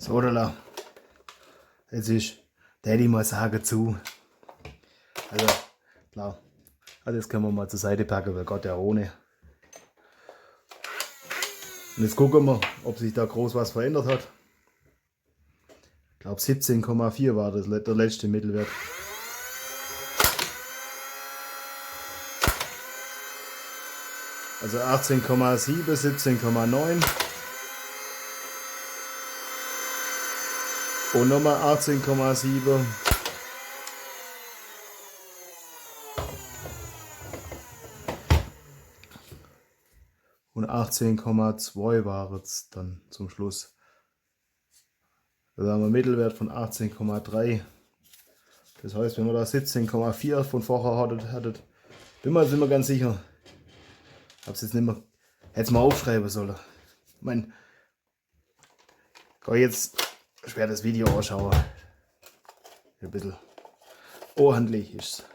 So, da. Jetzt ist, da hätte ich mal sagen zu. Also, klar. Also das können wir mal zur Seite packen, weil Gott ja ohne. Und jetzt gucken wir, ob sich da groß was verändert hat. Ich glaube 17,4 war das der letzte Mittelwert. Also 18,7, 17,9 und nochmal 18,7 und 18,2 war es dann zum Schluss. Also haben wir einen Mittelwert von 18,3. Das heißt, wenn wir da 17,4 von vorher hattet, bin mir nicht mehr ganz sicher. Hab's jetzt nicht mehr. Hätte es mal aufschreiben sollen. Ich meine, kann jetzt schwer das Video anschauen. Ein bisschen ordentlich ist es.